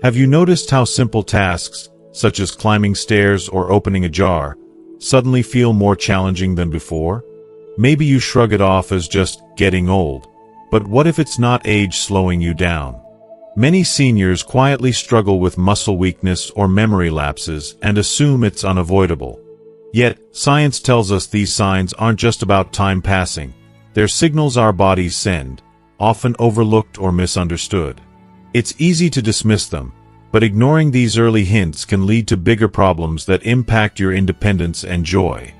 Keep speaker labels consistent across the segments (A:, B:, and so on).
A: Have you noticed how simple tasks, such as climbing stairs or opening a jar, suddenly feel more challenging than before? Maybe you shrug it off as just getting old, but what if it's not age slowing you down? Many seniors quietly struggle with muscle weakness or memory lapses and assume it's unavoidable. Yet, science tells us these signs aren't just about time passing. They're signals our bodies send, often overlooked or misunderstood. It's easy to dismiss them, but ignoring these early hints can lead to bigger problems that impact your independence and joy.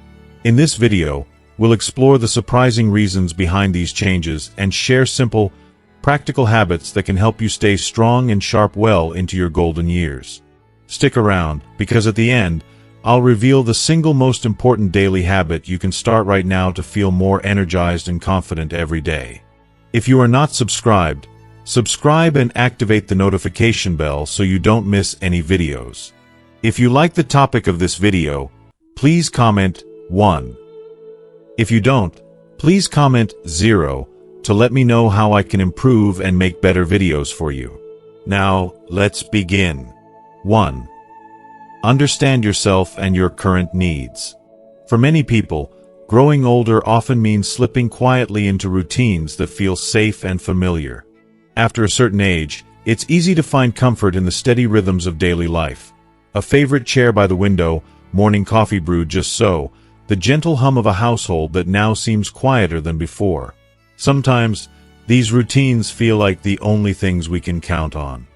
A: In this video, we'll explore the surprising reasons behind these changes and share simple, practical habits that can help you stay strong and sharp well into your golden years. Stick around, because at the end, I'll reveal the single most important daily habit you can start right now to feel more energized and confident every day. If you are not subscribed, subscribe and activate the notification bell so you don't miss any videos. If you like the topic of this video, please comment 1. If you don't, please comment 0 to let me know how I can improve and make better videos for you. Now, let's begin. 1. Understand yourself and your current needs. For many people, growing older often means slipping quietly into routines that feel safe and familiar. After a certain age, it's easy to find comfort in the steady rhythms of daily life. A favorite chair by the window, morning coffee brewed just so, the gentle hum of a household that now seems quieter than before. Sometimes, these routines feel like the only things we can count on.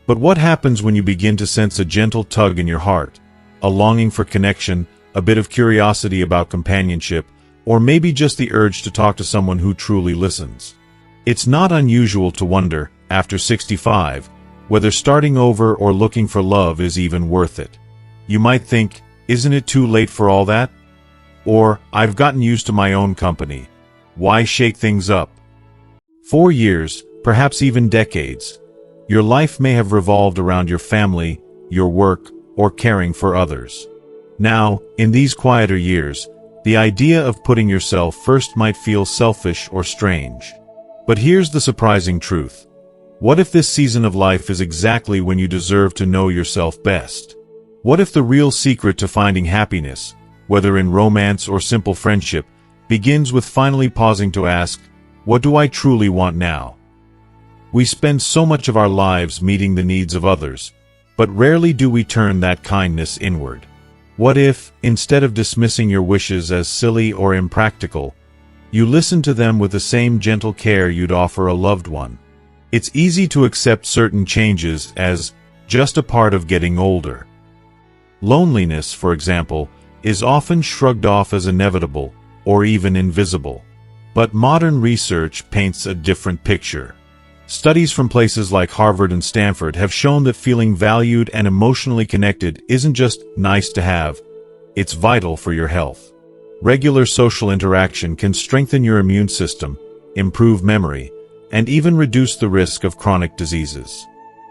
A: But what happens when you begin to sense a gentle tug in your heart, a longing for connection, a bit of curiosity about companionship, or maybe just the urge to talk to someone who truly listens? It's not unusual to wonder, after 65, whether starting over or looking for love is even worth it. You might think, isn't it too late for all that? Or, I've gotten used to my own company. Why shake things up? 4 years, perhaps even decades, your life may have revolved around your family, your work, or caring for others. Now, in these quieter years, the idea of putting yourself first might feel selfish or strange. But here's the surprising truth. What if this season of life is exactly when you deserve to know yourself best? What if the real secret to finding happiness, whether in romance or simple friendship, begins with finally pausing to ask, what do I truly want now? We spend so much of our lives meeting the needs of others, but rarely do we turn that kindness inward. What if, instead of dismissing your wishes as silly or impractical, you listen to them with the same gentle care you'd offer a loved one? It's easy to accept certain changes as just a part of getting older. Loneliness, for example, is often shrugged off as inevitable or even invisible. But modern research paints a different picture. Studies from places like Harvard and Stanford have shown that feeling valued and emotionally connected isn't just nice to have, it's vital for your health. Regular social interaction can strengthen your immune system, improve memory, and even reduce the risk of chronic diseases.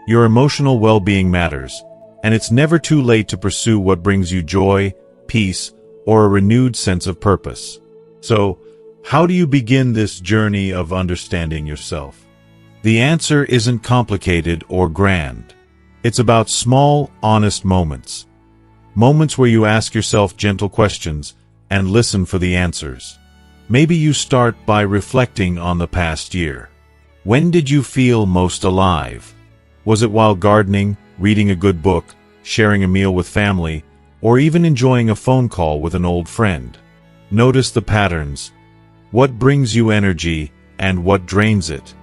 A: Your emotional well-being matters, and it's never too late to pursue what brings you joy, peace, or a renewed sense of purpose. So, how do you begin this journey of understanding yourself? The answer isn't complicated or grand. It's about small, honest moments. Moments where you ask yourself gentle questions and listen for the answers. Maybe you start by reflecting on the past year. When did you feel most alive? Was it while gardening, reading a good book, sharing a meal with family, or even enjoying a phone call with an old friend? Notice the patterns. What brings you energy and what drains it?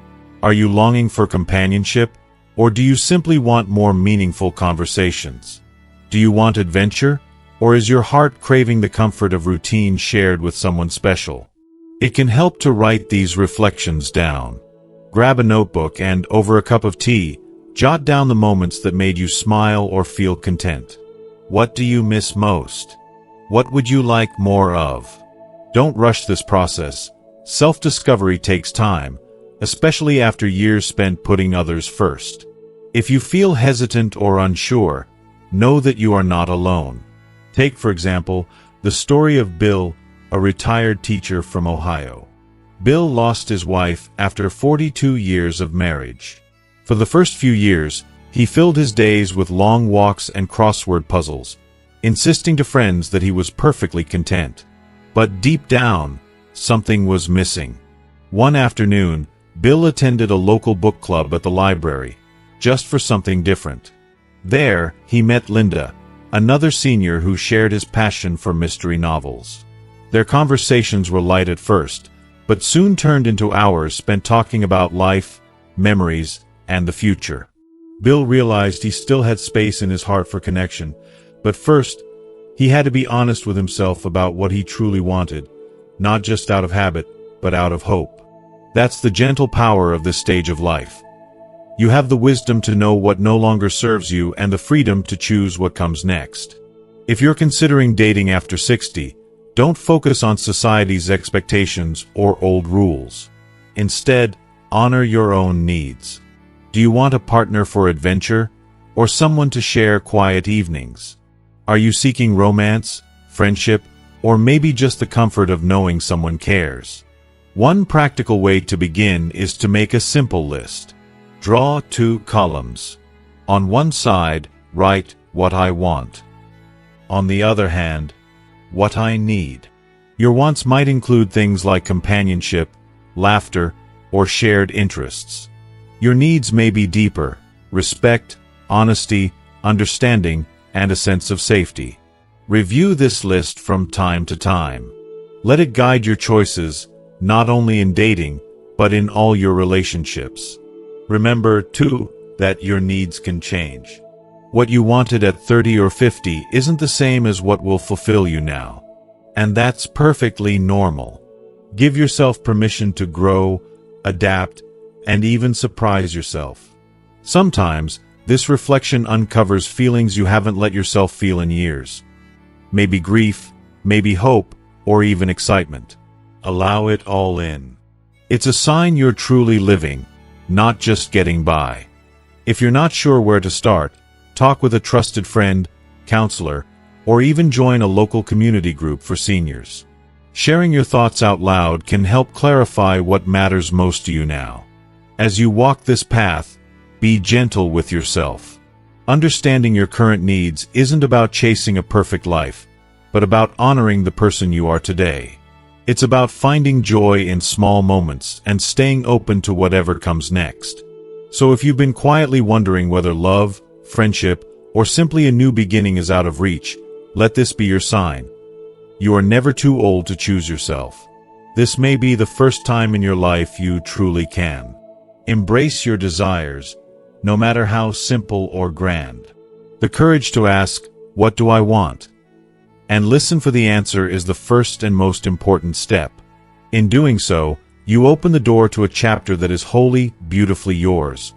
A: Are you longing for companionship, or do you simply want more meaningful conversations? Do you want adventure, or is your heart craving the comfort of routine shared with someone special? It can help to write these reflections down. Grab a notebook and, over a cup of tea, jot down the moments that made you smile or feel content. What do you miss most? What would you like more of? Don't rush this process. Self-discovery takes time, especially after years spent putting others first. If you feel hesitant or unsure, know that you are not alone. Take, for example, the story of Bill, a retired teacher from Ohio. Bill lost his wife after 42 years of marriage. For the first few years, He filled his days with long walks and crossword puzzles, insisting to friends that he was perfectly content. But deep down, something was missing. One afternoon, Bill attended a local book club at the library, just for something different. There, he met Linda, another senior who shared his passion for mystery novels. Their conversations were light at first, but soon turned into hours spent talking about life, memories, and the future. Bill realized he still had space in his heart for connection, but first, he had to be honest with himself about what he truly wanted, not just out of habit, but out of hope. That's the gentle power of this stage of life. You have the wisdom to know what no longer serves you and the freedom to choose what comes next. If you're considering dating after 60, don't focus on society's expectations or old rules. Instead, honor your own needs. Do you want a partner for adventure, or someone to share quiet evenings? Are you seeking romance, friendship, or maybe just the comfort of knowing someone cares? One practical way to begin is to make a simple list. Draw 2 columns. On one side, write what I want. On the other hand, what I need. Your wants might include things like companionship, laughter, or shared interests. Your needs may be deeper: respect, honesty, understanding, and a sense of safety. Review this list from time to time. Let it guide your choices, not only in dating, but in all your relationships. Remember, too, that your needs can change. What you wanted at 30 or 50 isn't the same as what will fulfill you now. And that's perfectly normal. Give yourself permission to grow, adapt, and even surprise yourself. Sometimes, this reflection uncovers feelings you haven't let yourself feel in years. Maybe grief, maybe hope, or even excitement. Allow it all in. It's a sign you're truly living, not just getting by. If you're not sure where to start, talk with a trusted friend, counselor, or even join a local community group for seniors. Sharing your thoughts out loud can help clarify what matters most to you now. As you walk this path, be gentle with yourself. Understanding your current needs isn't about chasing a perfect life, but about honoring the person you are today. It's about finding joy in small moments and staying open to whatever comes next. So if you've been quietly wondering whether love, friendship, or simply a new beginning is out of reach, let this be your sign. You are never too old to choose yourself. This may be the first time in your life you truly can. Embrace your desires, no matter how simple or grand. The courage to ask, "What do I want?" and listen for the answer is the first and most important step. In doing so, you open the door to a chapter that is wholly, beautifully yours,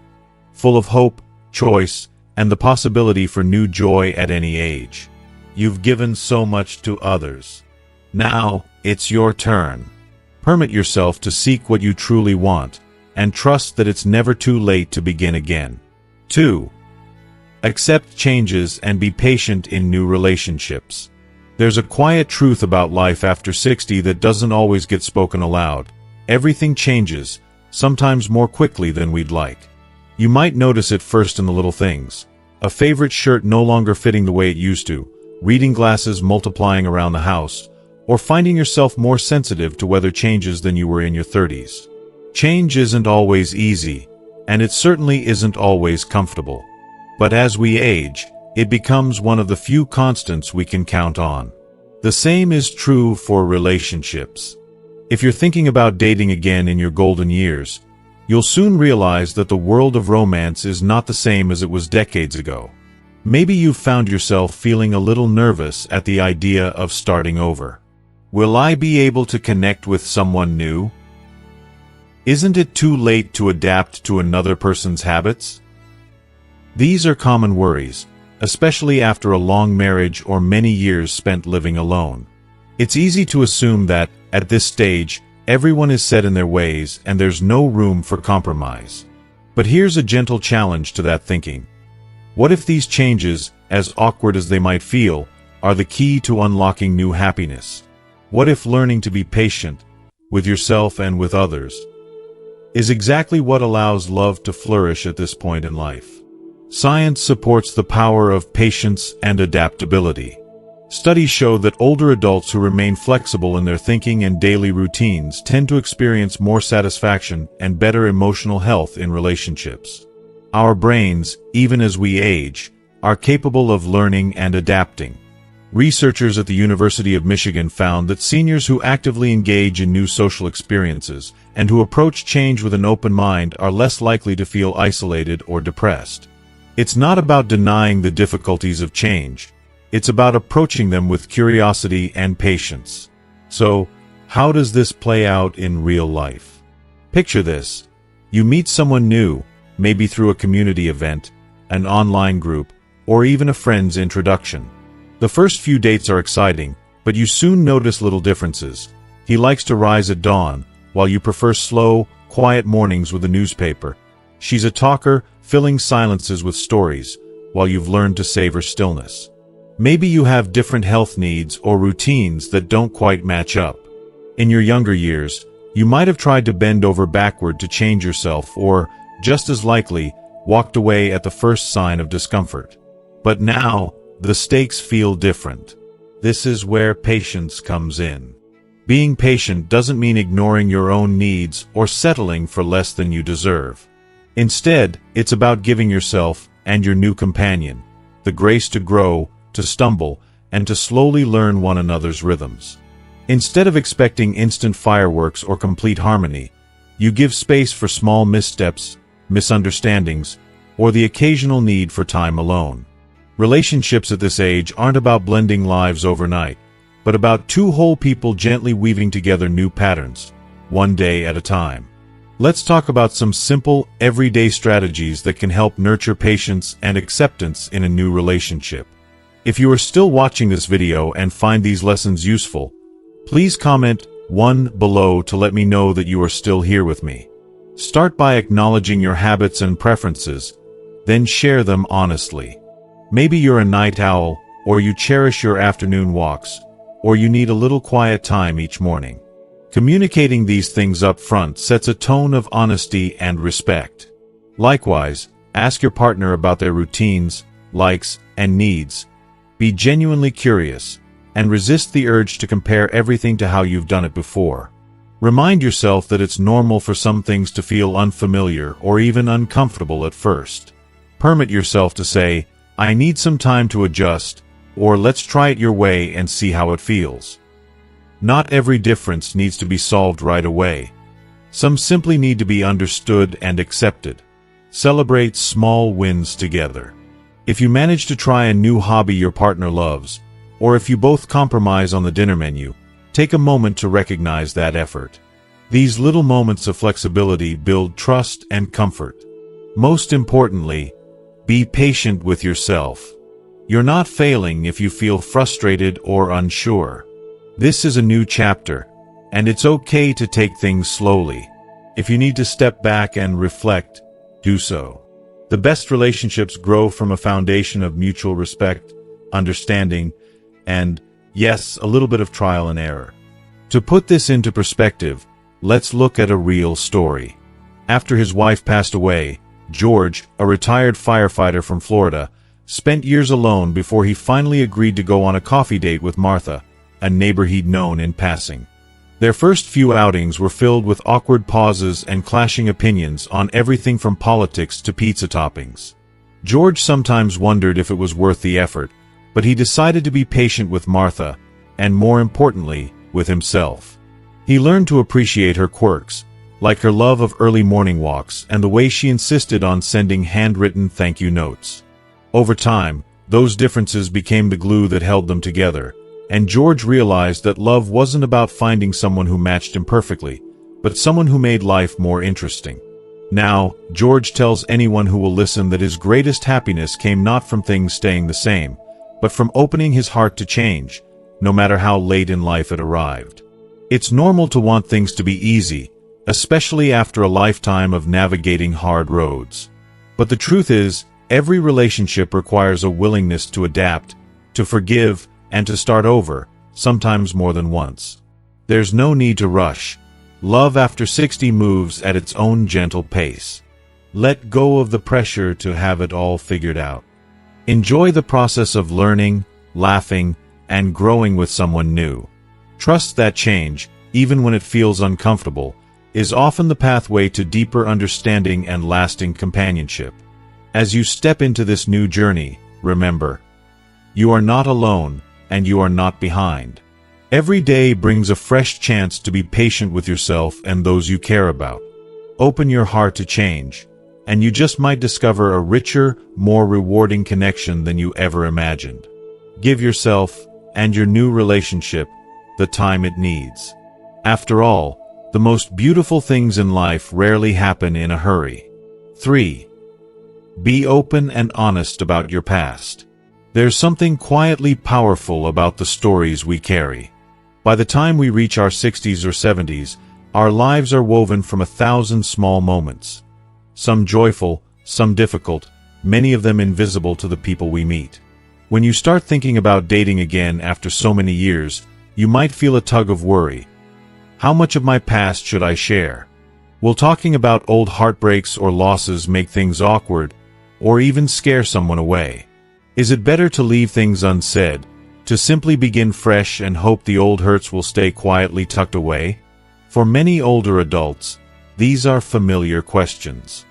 A: full of hope, choice, and the possibility for new joy at any age. You've given so much to others. Now, it's your turn. Permit yourself to seek what you truly want, and trust that it's never too late to begin again. 2. Accept changes and be patient in new relationships. There's a quiet truth about life after 60 that doesn't always get spoken aloud. Everything changes, sometimes more quickly than we'd like. You might notice it first in the little things. A favorite shirt no longer fitting the way it used to, reading glasses multiplying around the house, or finding yourself more sensitive to weather changes than you were in your 30s. Change isn't always easy, and it certainly isn't always comfortable. But as we age, it becomes one of the few constants we can count on. The same is true for relationships. If you're thinking about dating again in your golden years, you'll soon realize that the world of romance is not the same as it was decades ago. Maybe you've found yourself feeling a little nervous at the idea of starting over. Will I be able to connect with someone new? Isn't it too late to adapt to another person's habits? These are common worries, especially after a long marriage or many years spent living alone. It's easy to assume that, at this stage, everyone is set in their ways and there's no room for compromise. But here's a gentle challenge to that thinking. What if these changes, as awkward as they might feel, are the key to unlocking new happiness? What if learning to be patient, with yourself and with others, is exactly what allows love to flourish at this point in life? Science supports the power of patience and adaptability. Studies show that older adults who remain flexible in their thinking and daily routines tend to experience more satisfaction and better emotional health in relationships. Our brains, even as we age, are capable of learning and adapting. Researchers at the University of Michigan found that seniors who actively engage in new social experiences and who approach change with an open mind are less likely to feel isolated or depressed. It's not about denying the difficulties of change. It's about approaching them with curiosity and patience. So, how does this play out in real life? Picture this. You meet someone new, maybe through a community event, an online group, or even a friend's introduction. The first few dates are exciting, but you soon notice little differences. He likes to rise at dawn, while you prefer slow, quiet mornings with a newspaper. She's a talker, filling silences with stories, while you've learned to savor stillness. Maybe you have different health needs or routines that don't quite match up. In your younger years, you might have tried to bend over backward to change yourself or, just as likely, walked away at the first sign of discomfort. But now, the stakes feel different. This is where patience comes in. Being patient doesn't mean ignoring your own needs or settling for less than you deserve. Instead, it's about giving yourself and your new companion the grace to grow, to stumble, and to slowly learn one another's rhythms. Instead of expecting instant fireworks or complete harmony, you give space for small missteps, misunderstandings, or the occasional need for time alone. Relationships at this age aren't about blending lives overnight, but about two whole people gently weaving together new patterns, one day at a time. Let's talk about some simple, everyday strategies that can help nurture patience and acceptance in a new relationship. If you are still watching this video and find these lessons useful, please comment 1 below to let me know that you are still here with me. Start by acknowledging your habits and preferences, then share them honestly. Maybe you're a night owl, or you cherish your afternoon walks, or you need a little quiet time each morning. Communicating these things up front sets a tone of honesty and respect. Likewise, ask your partner about their routines, likes, and needs. Be genuinely curious, and resist the urge to compare everything to how you've done it before. Remind yourself that it's normal for some things to feel unfamiliar or even uncomfortable at first. Permit yourself to say, "I need some time to adjust," or "let's try it your way and see how it feels." Not every difference needs to be solved right away. Some simply need to be understood and accepted. Celebrate small wins together. If you manage to try a new hobby your partner loves, or if you both compromise on the dinner menu, take a moment to recognize that effort. These little moments of flexibility build trust and comfort. Most importantly, be patient with yourself. You're not failing if you feel frustrated or unsure. This is a new chapter, and it's okay to take things slowly. If you need to step back and reflect, do so. The best relationships grow from a foundation of mutual respect, understanding, and, yes, a little bit of trial and error. To put this into perspective, let's look at a real story. After his wife passed away, George, a retired firefighter from Florida, spent years alone before he finally agreed to go on a coffee date with Martha, a neighbor he'd known in passing. Their first few outings were filled with awkward pauses and clashing opinions on everything from politics to pizza toppings. George sometimes wondered if it was worth the effort, but he decided to be patient with Martha, and more importantly, with himself. He learned to appreciate her quirks, like her love of early morning walks and the way she insisted on sending handwritten thank you notes. Over time, those differences became the glue that held them together, and George realized that love wasn't about finding someone who matched him perfectly, but someone who made life more interesting. Now, George tells anyone who will listen that his greatest happiness came not from things staying the same, but from opening his heart to change, no matter how late in life it arrived. It's normal to want things to be easy, especially after a lifetime of navigating hard roads. But the truth is, every relationship requires a willingness to adapt, to forgive, and to start over, sometimes more than once. There's no need to rush. Love after 60 moves at its own gentle pace. Let go of the pressure to have it all figured out. Enjoy the process of learning, laughing, and growing with someone new. Trust that change, even when it feels uncomfortable, is often the pathway to deeper understanding and lasting companionship. As you step into this new journey, remember, you are not alone, and you are not behind. Every day brings a fresh chance to be patient with yourself and those you care about. Open your heart to change, and you just might discover a richer, more rewarding connection than you ever imagined. Give yourself, and your new relationship, the time it needs. After all, the most beautiful things in life rarely happen in a hurry. 3. Be open and honest about your past. There's something quietly powerful about the stories we carry. By the time we reach our 60s or 70s, our lives are woven from 1,000 small moments. Some joyful, some difficult, many of them invisible to the people we meet. When you start thinking about dating again after so many years, you might feel a tug of worry. How much of my past should I share? Will talking about old heartbreaks or losses make things awkward, or even scare someone away? Is it better to leave things unsaid, to simply begin fresh and hope the old hurts will stay quietly tucked away? For many older adults, these are familiar questions.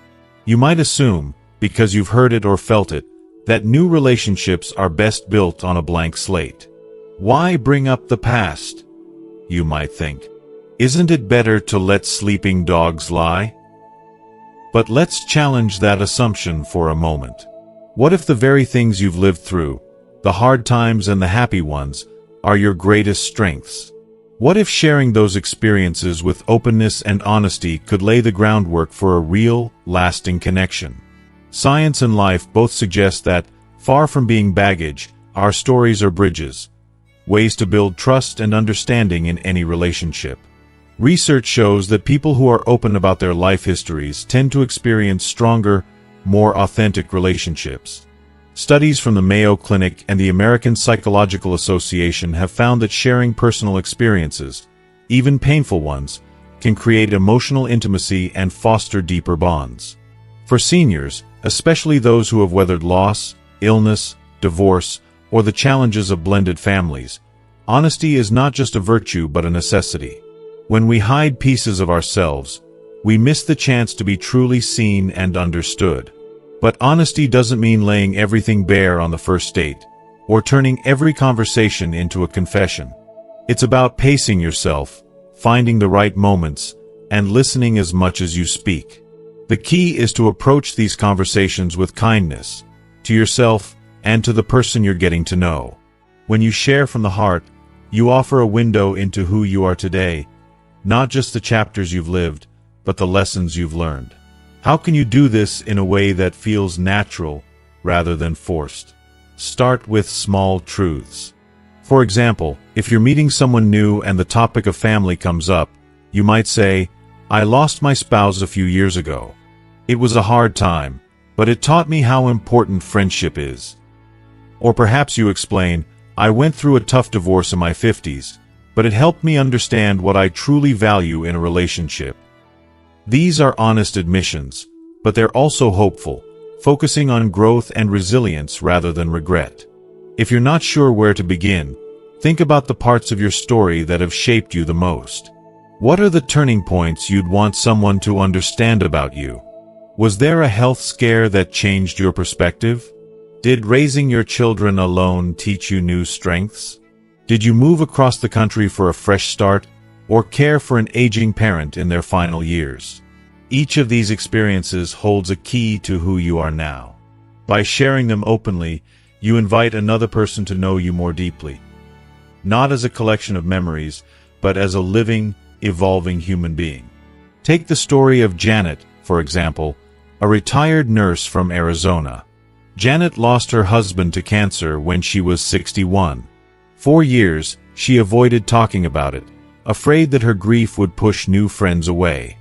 A: You might assume, because you've heard it or felt it, that new relationships are best built on a blank slate. Why bring up the past? You might think. Isn't it better to let sleeping dogs lie? But let's challenge that assumption for a moment. What if the very things you've lived through, the hard times and the happy ones, are your greatest strengths? What if sharing those experiences with openness and honesty could lay the groundwork for a real, lasting connection? Science and life both suggest that, far from being baggage, our stories are bridges, ways to build trust and understanding in any relationship. Research shows that people who are open about their life histories tend to experience stronger, more authentic relationships. Studies from the Mayo Clinic and the American Psychological Association have found that sharing personal experiences, even painful ones, can create emotional intimacy and foster deeper bonds. For seniors, especially those who have weathered loss, illness, divorce, or the challenges of blended families, honesty is not just a virtue but a necessity. When we hide pieces of ourselves, we miss the chance to be truly seen and understood. But honesty doesn't mean laying everything bare on the first date, or turning every conversation into a confession. It's about pacing yourself, finding the right moments, and listening as much as you speak. The key is to approach these conversations with kindness, to yourself and to the person you're getting to know. When you share from the heart, you offer a window into who you are today, not just the chapters you've lived, but the lessons you've learned. How can you do this in a way that feels natural rather than forced? Start with small truths. For example, if you're meeting someone new and the topic of family comes up, you might say, "I lost my spouse a few years ago. It was a hard time, but it taught me how important friendship is." Or perhaps you explain, "I went through a tough divorce in my 50s, but it helped me understand what I truly value in a relationship." These are honest admissions, but they're also hopeful, focusing on growth and resilience rather than regret. If you're not sure where to begin, think about the parts of your story that have shaped you the most. What are the turning points you'd want someone to understand about you? Was there a health scare that changed your perspective? Did raising your children alone teach you new strengths? Did you move across the country for a fresh start, or care for an aging parent in their final years? Each of these experiences holds a key to who you are now. By sharing them openly, you invite another person to know you more deeply. Not as a collection of memories, but as a living, evolving human being. Take the story of Janet, for example, a retired nurse from Arizona. Janet lost her husband to cancer when she was 61. For years, she avoided talking about it, afraid that her grief would push new friends away.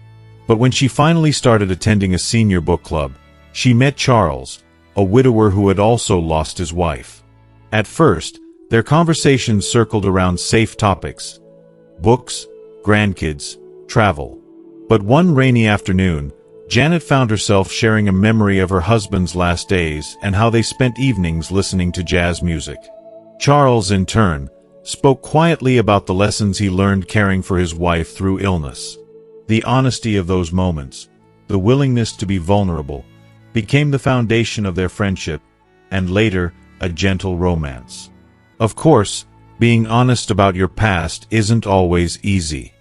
A: But when she finally started attending a senior book club, she met Charles, a widower who had also lost his wife. At first, their conversations circled around safe topics: books, grandkids, travel. But one rainy afternoon, Janet found herself sharing a memory of her husband's last days and how they spent evenings listening to jazz music. Charles, in turn, spoke quietly about the lessons he learned caring for his wife through illness. The honesty of those moments, the willingness to be vulnerable, became the foundation of their friendship, and later, a gentle romance. Of course, being honest about your past isn't always easy.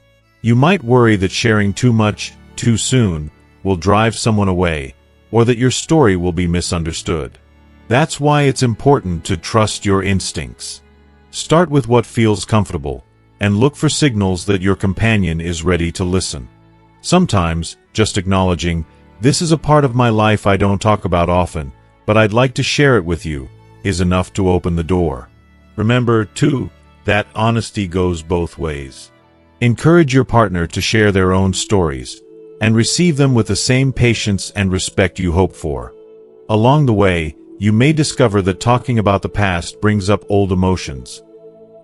A: You might worry that sharing too much, too soon, will drive someone away, or that your story will be misunderstood. That's why it's important to trust your instincts. Start with what feels comfortable, and look for signals that your companion is ready to listen. Sometimes, just acknowledging, "This is a part of my life I don't talk about often, but I'd like to share it with you," is enough to open the door. Remember, too, that honesty goes both ways. Encourage your partner to share their own stories, and receive them with the same patience and respect you hope for. Along the way, you may discover that talking about the past brings up old emotions,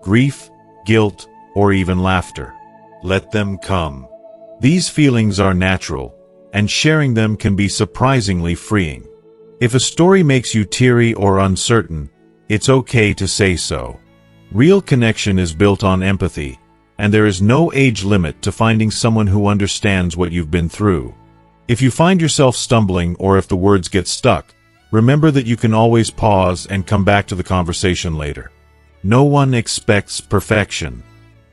A: grief, guilt, or even laughter. Let them come. These feelings are natural, and sharing them can be surprisingly freeing. If a story makes you teary or uncertain, it's okay to say so. Real connection is built on empathy, and there is no age limit to finding someone who understands what you've been through. If you find yourself stumbling or if the words get stuck, remember that you can always pause and come back to the conversation later. No one expects perfection.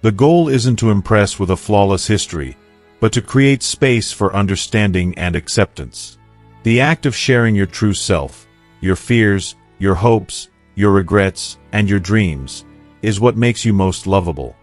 A: The goal isn't to impress with a flawless history, but to create space for understanding and acceptance. The act of sharing your true self, your fears, your hopes, your regrets, and your dreams, is what makes you most lovable.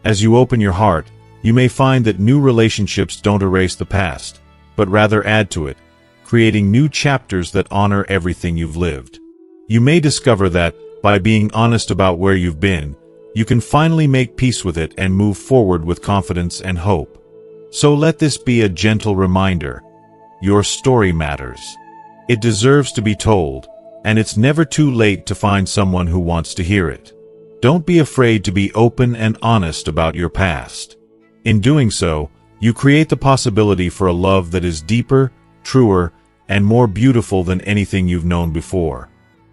A: As you open your heart, you may find that new relationships don't erase the past, but rather add to it, creating new chapters that honor everything you've lived. You may discover that, by being honest about where you've been, you can finally make peace with it and move forward with confidence and hope. So let this be a gentle reminder. Your story matters. It deserves to be told, and it's never too late to find someone who wants to hear it. Don't be afraid to be open and honest about your past. In doing so, you create the possibility for a love that is deeper, truer, and more beautiful than anything you've known before.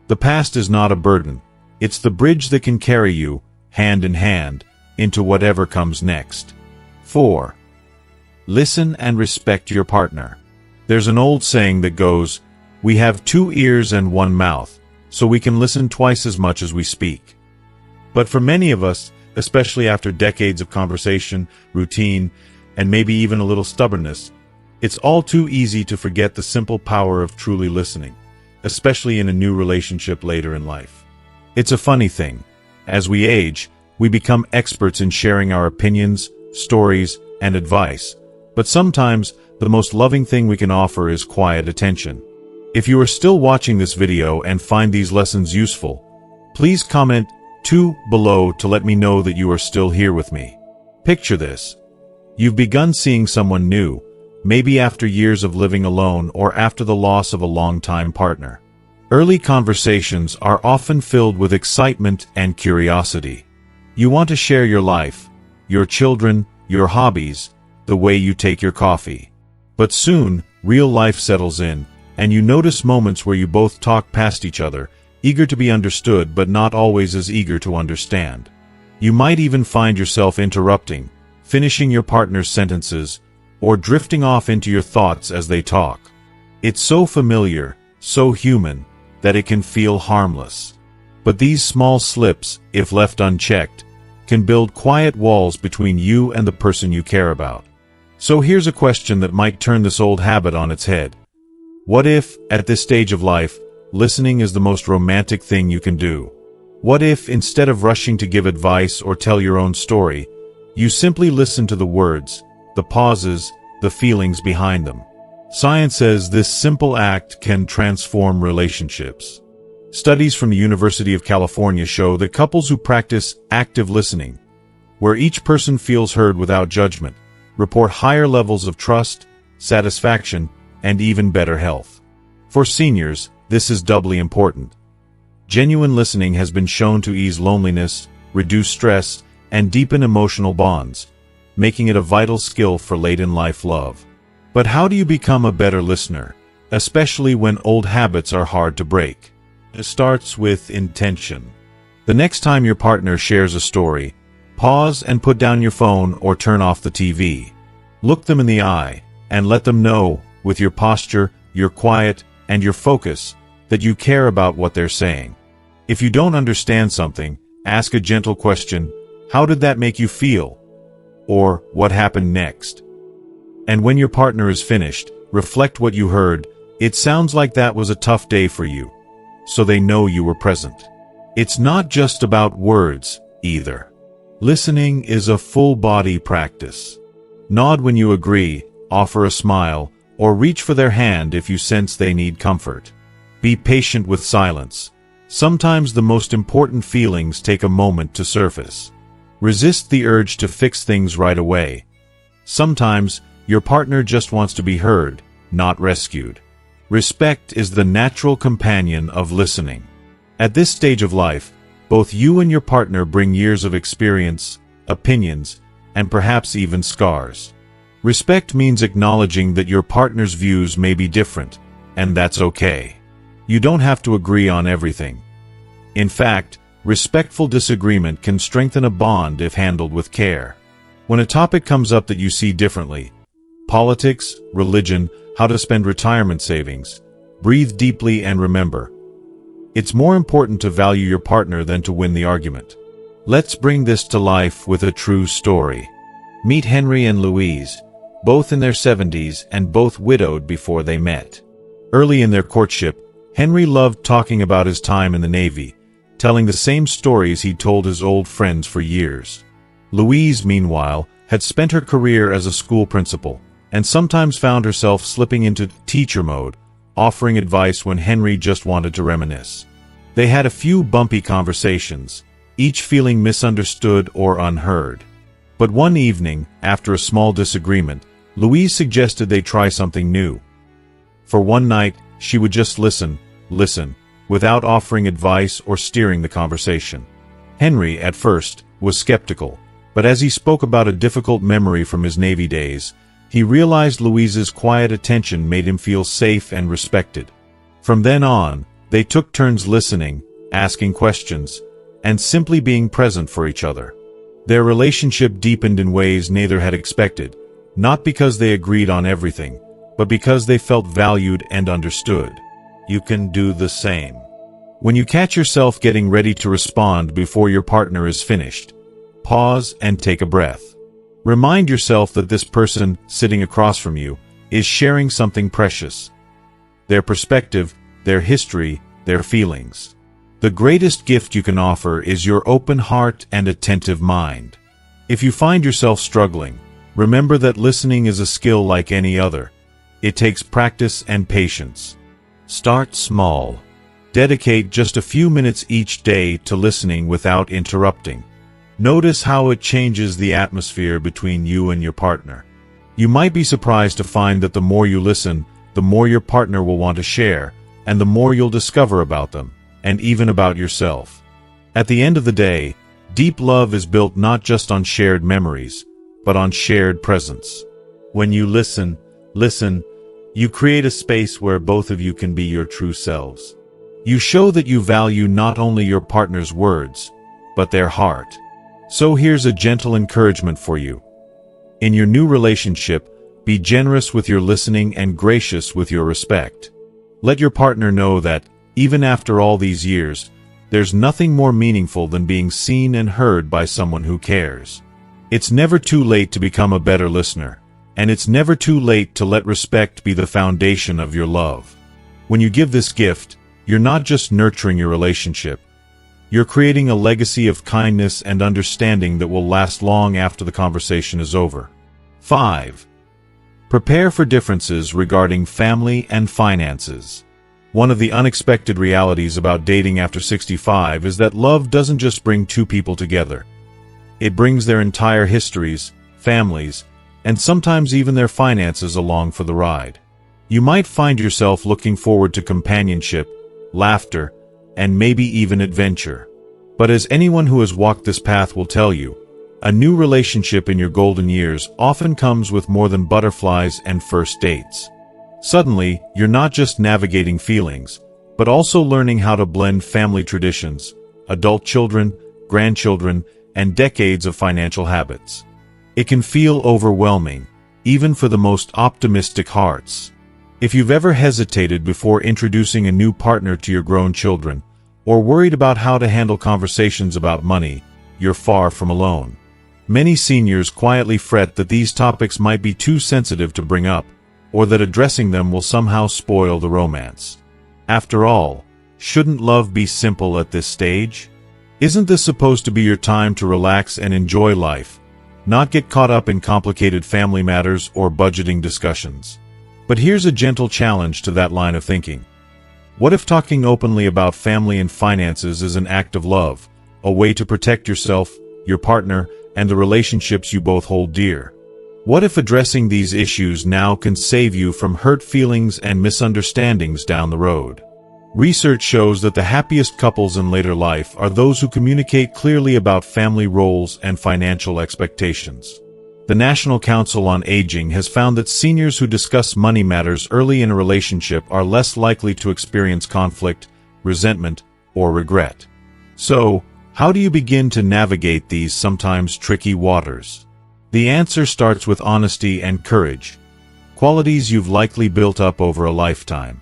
A: The past is not a burden. It's the bridge that can carry you, hand in hand, into whatever comes next. 4. Listen and respect your partner. There's an old saying that goes, "We have 2 ears and 1 mouth, so we can listen twice as much as we speak." But for many of us, especially after decades of conversation, routine, and maybe even a little stubbornness, it's all too easy to forget the simple power of truly listening, especially in a new relationship later in life. It's a funny thing. As we age, we become experts in sharing our opinions, stories, and advice, but sometimes the most loving thing we can offer is quiet attention. If you are still watching this video and find these lessons useful, please comment 2 below to let me know that you are still here with me. Picture this. You've begun seeing someone new, maybe after years of living alone or after the loss of a long-time partner. Early conversations are often filled with excitement and curiosity. You want to share your life, your children, your hobbies, the way you take your coffee. But soon, real life settles in, and you notice moments where you both talk past each other, eager to be understood but not always as eager to understand. You might even find yourself interrupting, finishing your partner's sentences, or drifting off into your thoughts as they talk. It's so familiar, so human, that it can feel harmless. But these small slips, if left unchecked, can build quiet walls between you and the person you care about. So here's a question that might turn this old habit on its head. What if, at this stage of life, listening is the most romantic thing you can do? What if, instead of rushing to give advice or tell your own story, you simply listen to the words, the pauses, the feelings behind them? Science says this simple act can transform relationships. Studies from the University of California show that couples who practice active listening, where each person feels heard without judgment, report higher levels of trust, satisfaction, and even better health. For seniors, this is doubly important. Genuine listening has been shown to ease loneliness, reduce stress, and deepen emotional bonds, making it a vital skill for late-in-life love. But how do you become a better listener, especially when old habits are hard to break? It starts with intention. The next time your partner shares a story, pause and put down your phone or turn off the TV. Look them in the eye and let them know, with your posture, your quiet, and your focus, that you care about what they're saying. If you don't understand something, ask a gentle question: how did that make you feel? Or, what happened next? And when your partner is finished, reflect what you heard. It sounds like that was a tough day for you. So they know you were present. It's not just about words, either. Listening is a full-body practice. Nod when you agree, offer a smile, or reach for their hand if you sense they need comfort. Be patient with silence. Sometimes the most important feelings take a moment to surface. Resist the urge to fix things right away. Sometimes, your partner just wants to be heard, not rescued. Respect is the natural companion of listening. At this stage of life, both you and your partner bring years of experience, opinions, and perhaps even scars. Respect means acknowledging that your partner's views may be different, and that's okay. You don't have to agree on everything. In fact, respectful disagreement can strengthen a bond if handled with care. When a topic comes up that you see differently, politics, religion, how to spend retirement savings, breathe deeply and remember, it's more important to value your partner than to win the argument. Let's bring this to life with a true story. Meet Henry and Louise, both in their 70s and both widowed before they met. Early in their courtship, Henry loved talking about his time in the Navy, telling the same stories he'd told his old friends for years. Louise, meanwhile, had spent her career as a school principal, and sometimes found herself slipping into teacher mode, offering advice when Henry just wanted to reminisce. They had a few bumpy conversations, each feeling misunderstood or unheard. But one evening, after a small disagreement, Louise suggested they try something new. For one night, she would just listen, without offering advice or steering the conversation. Henry, at first, was skeptical, but as he spoke about a difficult memory from his Navy days, he realized Louise's quiet attention made him feel safe and respected. From then on, they took turns listening, asking questions, and simply being present for each other. Their relationship deepened in ways neither had expected, not because they agreed on everything, but because they felt valued and understood. You can do the same. When you catch yourself getting ready to respond before your partner is finished, pause and take a breath. Remind yourself that this person sitting across from you is sharing something precious. Their perspective, their history, their feelings. The greatest gift you can offer is your open heart and attentive mind. If you find yourself struggling, remember that listening is a skill like any other. It takes practice and patience. Start small. Dedicate just a few minutes each day to listening without interrupting. Notice how it changes the atmosphere between you and your partner. You might be surprised to find that the more you listen, the more your partner will want to share, and the more you'll discover about them, and even about yourself. At the end of the day, deep love is built not just on shared memories, but on shared presence. When you listen, you create a space where both of you can be your true selves. You show that you value not only your partner's words, but their heart. So here's a gentle encouragement for you. In your new relationship, be generous with your listening and gracious with your respect. Let your partner know that, even after all these years, there's nothing more meaningful than being seen and heard by someone who cares. It's never too late to become a better listener, and it's never too late to let respect be the foundation of your love. When you give this gift, you're not just nurturing your relationship. You're creating a legacy of kindness and understanding that will last long after the conversation is over. 5. Prepare for differences regarding family and finances. One of the unexpected realities about dating after 65 is that love doesn't just bring two people together. It brings their entire histories, families, and sometimes even their finances along for the ride. You might find yourself looking forward to companionship, laughter, and maybe even adventure. But as anyone who has walked this path will tell you, A new relationship in your golden years often comes with more than butterflies and first dates. Suddenly, you're not just navigating feelings, but also learning how to blend family traditions, adult children, grandchildren, and decades of financial habits. It can feel overwhelming, even for the most optimistic hearts. If you've ever hesitated before introducing a new partner to your grown children, or worried about how to handle conversations about money, you're far from alone. Many seniors quietly fret that these topics might be too sensitive to bring up, or that addressing them will somehow spoil the romance. After all, shouldn't love be simple at this stage? Isn't this supposed to be your time to relax and enjoy life, not get caught up in complicated family matters or budgeting discussions? But here's a gentle challenge to that line of thinking. What if talking openly about family and finances is an act of love, a way to protect yourself, your partner, and the relationships you both hold dear? What if addressing these issues now can save you from hurt feelings and misunderstandings down the road? Research shows that the happiest couples in later life are those who communicate clearly about family roles and financial expectations. The National Council on Aging has found that seniors who discuss money matters early in a relationship are less likely to experience conflict, resentment, or regret. So, how do you begin to navigate these sometimes tricky waters? The answer starts with honesty and courage, qualities you've likely built up over a lifetime.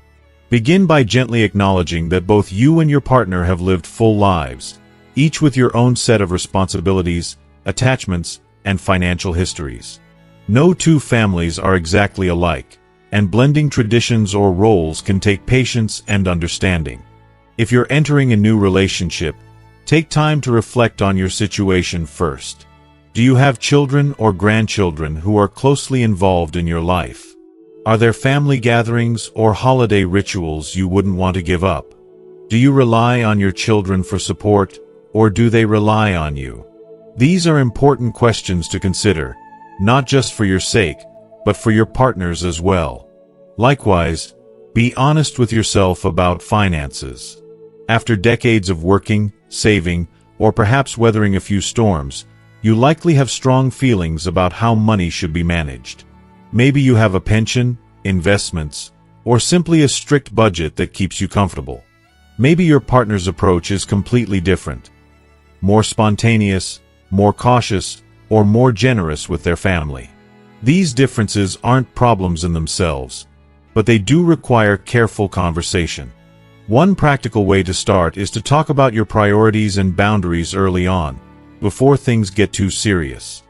A: Begin by gently acknowledging that both you and your partner have lived full lives, each with your own set of responsibilities, attachments, and financial histories. No two families are exactly alike, and blending traditions or roles can take patience and understanding. If you're entering a new relationship, take time to reflect on your situation first. Do you have children or grandchildren who are closely involved in your life? Are there family gatherings or holiday rituals you wouldn't want to give up? Do you rely on your children for support, or do they rely on you? These are important questions to consider, not just for your sake, but for your partner's as well. Likewise, be honest with yourself about finances. After decades of working, saving, or perhaps weathering a few storms, you likely have strong feelings about how money should be managed. Maybe you have a pension, investments, or simply a strict budget that keeps you comfortable. Maybe your partner's approach is completely different, more spontaneous, more cautious, or more generous with their family. These differences aren't problems in themselves, but they do require careful conversation. One practical way to start is to talk about your priorities and boundaries early on, before things get too serious.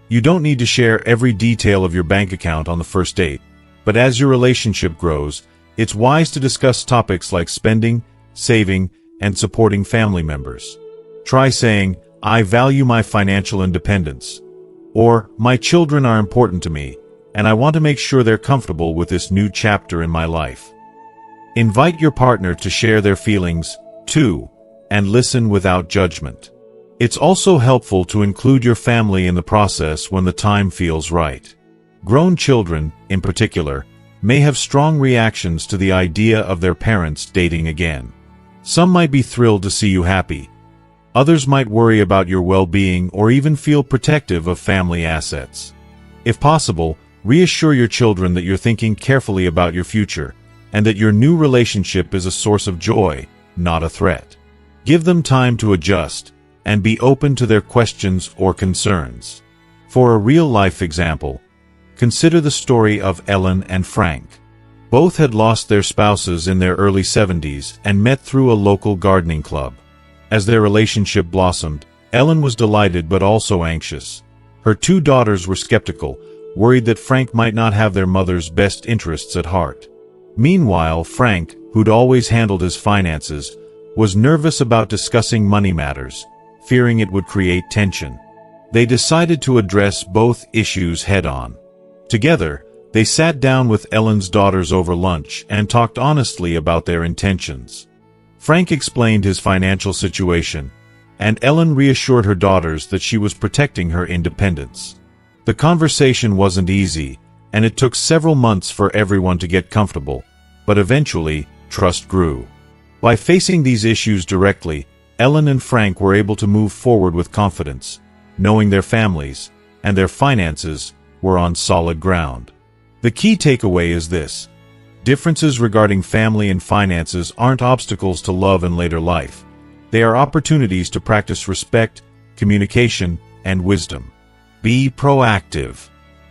A: You don't need to share every detail of your bank account on the first date, but as your relationship grows, it's wise to discuss topics like spending, saving, and supporting family members. Try saying, "I value my financial independence," or "My children are important to me, and I want to make sure they're comfortable with this new chapter in my life." Invite your partner to share their feelings, too, and listen without judgment. It's also helpful to include your family in the process when the time feels right. Grown children, in particular, may have strong reactions to the idea of their parents dating again. Some might be thrilled to see you happy. Others might worry about your well-being or even feel protective of family assets. If possible, reassure your children that you're thinking carefully about your future, and that your new relationship is a source of joy, not a threat. Give them time to adjust, and be open to their questions or concerns. For a real-life example, consider the story of Ellen and Frank. Both had lost their spouses in their early 70s and met through a local gardening club. As their relationship blossomed, Ellen was delighted but also anxious. Her two daughters were skeptical, worried that Frank might not have their mother's best interests at heart. Meanwhile, Frank, who'd always handled his finances, was nervous about discussing money matters, fearing it would create tension. They decided to address both issues head-on. Together, they sat down with Ellen's daughters over lunch and talked honestly about their intentions. Frank explained his financial situation, and Ellen reassured her daughters that she was protecting her independence. The conversation wasn't easy, and it took several months for everyone to get comfortable, but eventually, trust grew. By facing these issues directly, Ellen and Frank were able to move forward with confidence, knowing their families and their finances were on solid ground. The key takeaway is this: differences regarding family and finances aren't obstacles to love in later life. They are opportunities to practice respect, communication, and wisdom. Be proactive.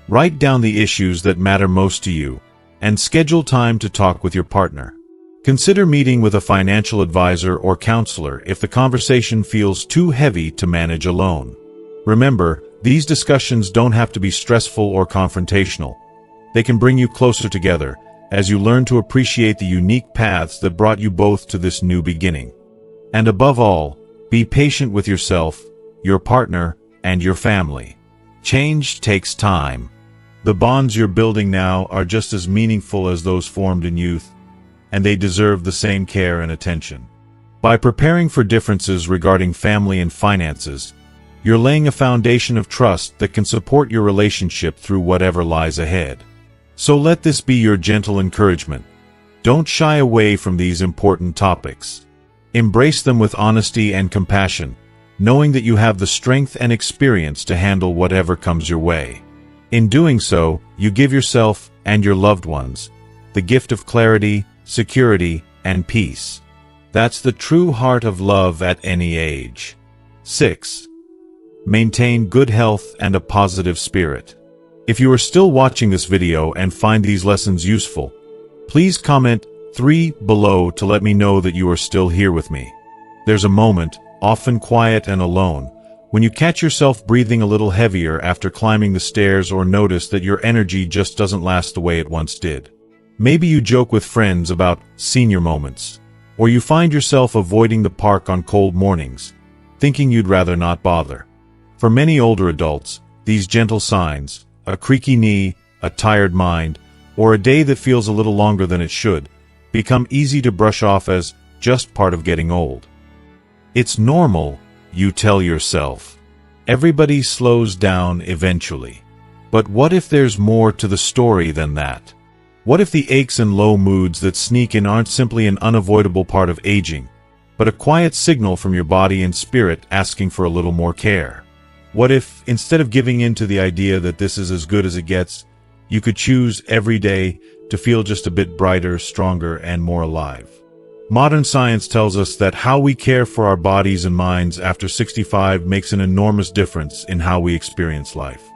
A: Write down the issues that matter most to you, and schedule time to talk with your partner. Consider meeting with a financial advisor or counselor if the conversation feels too heavy to manage alone. Remember, these discussions don't have to be stressful or confrontational. They can bring you closer together as you learn to appreciate the unique paths that brought you both to this new beginning. And above all, be patient with yourself, your partner, and your family. Change takes time. The bonds you're building now are just as meaningful as those formed in youth, and they deserve the same care and attention. By preparing for differences regarding family and finances, you're laying a foundation of trust that can support your relationship through whatever lies ahead. So let this be your gentle encouragement. Don't shy away from these important topics. Embrace them with honesty and compassion, knowing that you have the strength and experience to handle whatever comes your way. In doing so, you give yourself and your loved ones the gift of clarity, security, and peace. That's the true heart of love at any age. 6. Maintain good health and a positive spirit. If you are still watching this video and find these lessons useful, please comment 3 below to let me know that you are still here with me. There's a moment, often quiet and alone, when you catch yourself breathing a little heavier after climbing the stairs or notice that your energy just doesn't last the way it once did. Maybe you joke with friends about senior moments, or you find yourself avoiding the park on cold mornings, thinking you'd rather not bother. For many older adults, these gentle signs, a creaky knee, a tired mind, or a day that feels a little longer than it should, become easy to brush off as just part of getting old. It's normal, you tell yourself. Everybody slows down eventually. But what if there's more to the story than that? What if the aches and low moods that sneak in aren't simply an unavoidable part of aging, but a quiet signal from your body and spirit asking for a little more care? What if, instead of giving in to the idea that this is as good as it gets, you could choose every day to feel just a bit brighter, stronger, and more alive? Modern science tells us that how we care for our bodies and minds after 65 makes an enormous difference in how we experience life.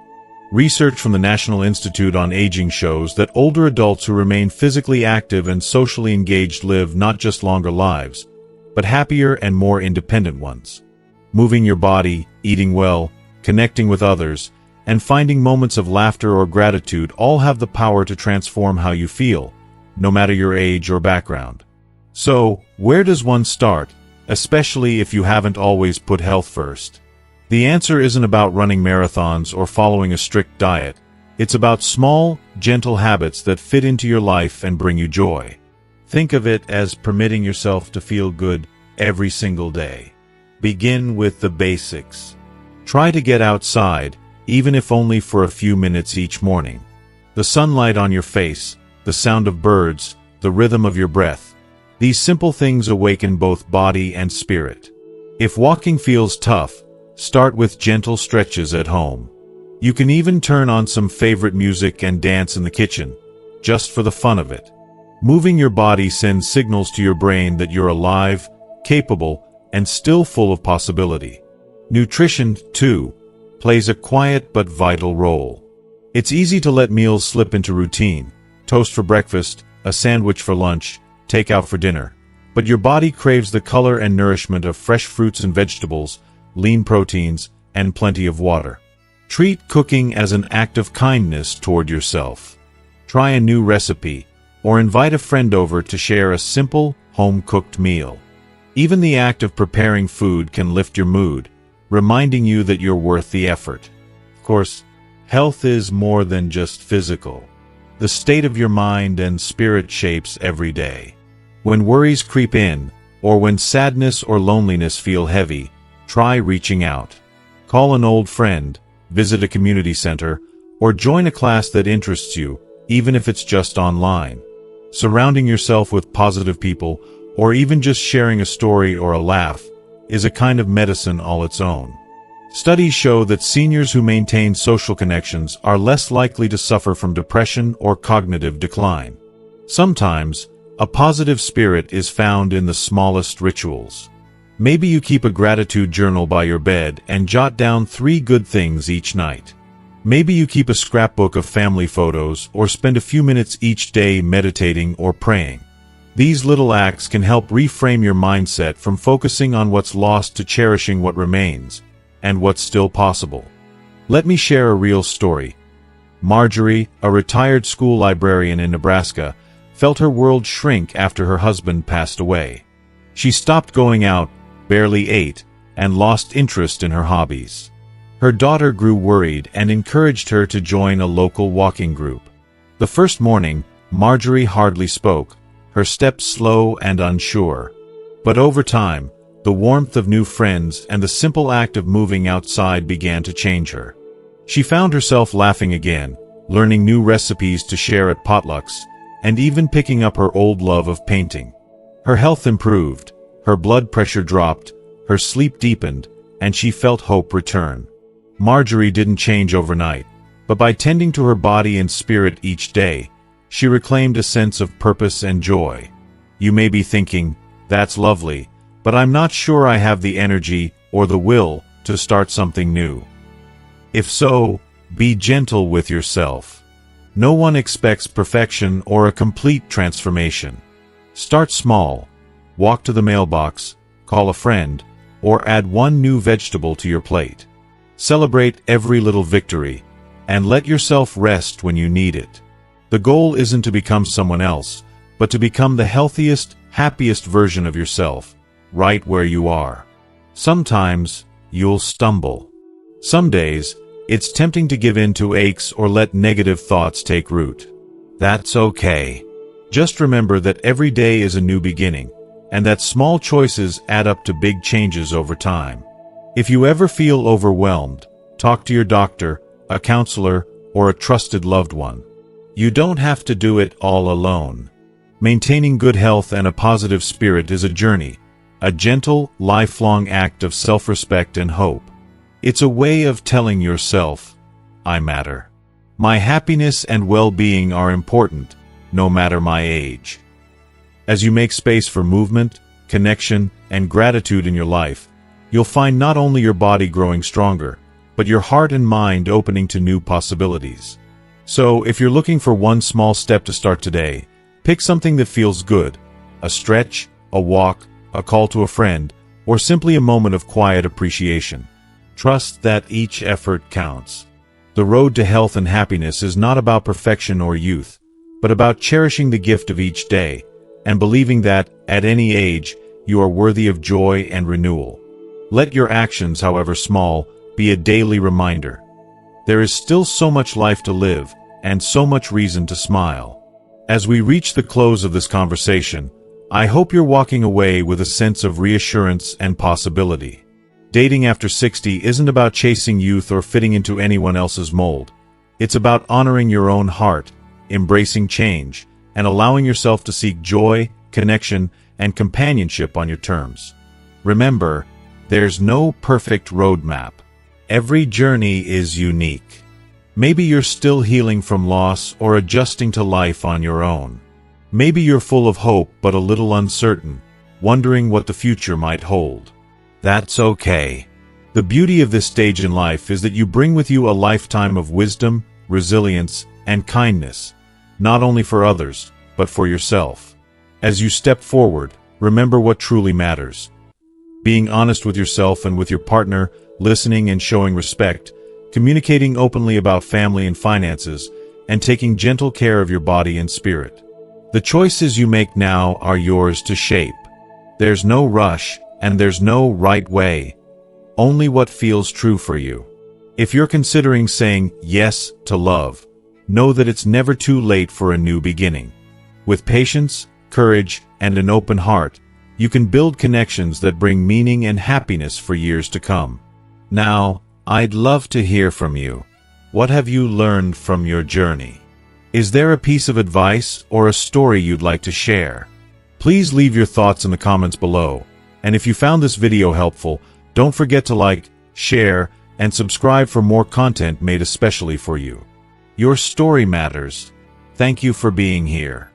A: Research from the National Institute on Aging shows that older adults who remain physically active and socially engaged live not just longer lives, but happier and more independent ones. Moving your body, eating well, connecting with others, and finding moments of laughter or gratitude all have the power to transform how you feel, no matter your age or background. So, where does one start, especially if you haven't always put health first? The answer isn't about running marathons or following a strict diet. It's about small, gentle habits that fit into your life and bring you joy. Think of it as permitting yourself to feel good every single day. Begin with the basics. Try to get outside, even if only for a few minutes each morning. The sunlight on your face, the sound of birds, the rhythm of your breath. These simple things awaken both body and spirit. If walking feels tough, start with gentle stretches at home. You can even turn on some favorite music and dance in the kitchen, just for the fun of it. Moving your body sends signals to your brain that you're alive, capable, and still full of possibility. Nutrition, too, plays a quiet but vital role. It's easy to let meals slip into routine: toast for breakfast, a sandwich for lunch, takeout for dinner. But your body craves the color and nourishment of fresh fruits and vegetables, lean proteins, and plenty of water. Treat cooking as an act of kindness toward yourself. Try a new recipe, or invite a friend over to share a simple, home-cooked meal. Even the act of preparing food can lift your mood, reminding you that you're worth the effort. Of course, health is more than just physical. The state of your mind and spirit shapes every day. When worries creep in, or when sadness or loneliness feel heavy, try reaching out. Call an old friend, visit a community center, or join a class that interests you, even if it's just online. Surrounding yourself with positive people, or even just sharing a story or a laugh, is a kind of medicine all its own. Studies show that seniors who maintain social connections are less likely to suffer from depression or cognitive decline. Sometimes, a positive spirit is found in the smallest rituals. Maybe you keep a gratitude journal by your bed and jot down 3 good things each night. Maybe you keep a scrapbook of family photos or spend a few minutes each day meditating or praying. These little acts can help reframe your mindset from focusing on what's lost to cherishing what remains and what's still possible. Let me share a real story. Marjorie, a retired school librarian in Nebraska, felt her world shrink after her husband passed away. She stopped going out, barely ate, and lost interest in her hobbies. Her daughter grew worried and encouraged her to join a local walking group. The first morning, Marjorie hardly spoke, her steps slow and unsure. But over time, the warmth of new friends and the simple act of moving outside began to change her. She found herself laughing again, learning new recipes to share at potlucks, and even picking up her old love of painting. Her health improved, her blood pressure dropped, her sleep deepened, and she felt hope return. Marjorie didn't change overnight, but by tending to her body and spirit each day, she reclaimed a sense of purpose and joy. You may be thinking, that's lovely, but I'm not sure I have the energy or the will to start something new. If so, be gentle with yourself. No one expects perfection or a complete transformation. Start small. Walk to the mailbox, call a friend, or add 1 new vegetable to your plate. Celebrate every little victory, and let yourself rest when you need it. The goal isn't to become someone else, but to become the healthiest, happiest version of yourself, right where you are. Sometimes, you'll stumble. Some days, it's tempting to give in to aches or let negative thoughts take root. That's okay. Just remember that every day is a new beginning, and that small choices add up to big changes over time. If you ever feel overwhelmed, talk to your doctor, a counselor, or a trusted loved one. You don't have to do it all alone. Maintaining good health and a positive spirit is a journey, a gentle, lifelong act of self-respect and hope. It's a way of telling yourself, I matter. My happiness and well-being are important, no matter my age. As you make space for movement, connection, and gratitude in your life, you'll find not only your body growing stronger, but your heart and mind opening to new possibilities. So, if you're looking for one small step to start today, pick something that feels good, a stretch, a walk, a call to a friend, or simply a moment of quiet appreciation. Trust that each effort counts. The road to health and happiness is not about perfection or youth, but about cherishing the gift of each day, and believing that, at any age, you are worthy of joy and renewal. Let your actions, however small, be a daily reminder. There is still so much life to live, and so much reason to smile. As we reach the close of this conversation, I hope you're walking away with a sense of reassurance and possibility. Dating after 60 isn't about chasing youth or fitting into anyone else's mold. It's about honoring your own heart, embracing change, and allowing yourself to seek joy, connection, and companionship on your terms. Remember, there's no perfect roadmap. Every journey is unique. Maybe you're still healing from loss or adjusting to life on your own. Maybe you're full of hope but a little uncertain, wondering what the future might hold. That's okay. The beauty of this stage in life is that you bring with you a lifetime of wisdom, resilience, and kindness, not only for others, but for yourself. As you step forward, remember what truly matters. Being honest with yourself and with your partner, listening and showing respect, communicating openly about family and finances, and taking gentle care of your body and spirit. The choices you make now are yours to shape. There's no rush, and there's no right way. Only what feels true for you. If you're considering saying yes to love, know that it's never too late for a new beginning. With patience, courage, and an open heart, you can build connections that bring meaning and happiness for years to come. Now, I'd love to hear from you. What have you learned from your journey? Is there a piece of advice or a story you'd like to share? Please leave your thoughts in the comments below. And if you found this video helpful, don't forget to like, share, and subscribe for more content made especially for you. Your story matters. Thank you for being here.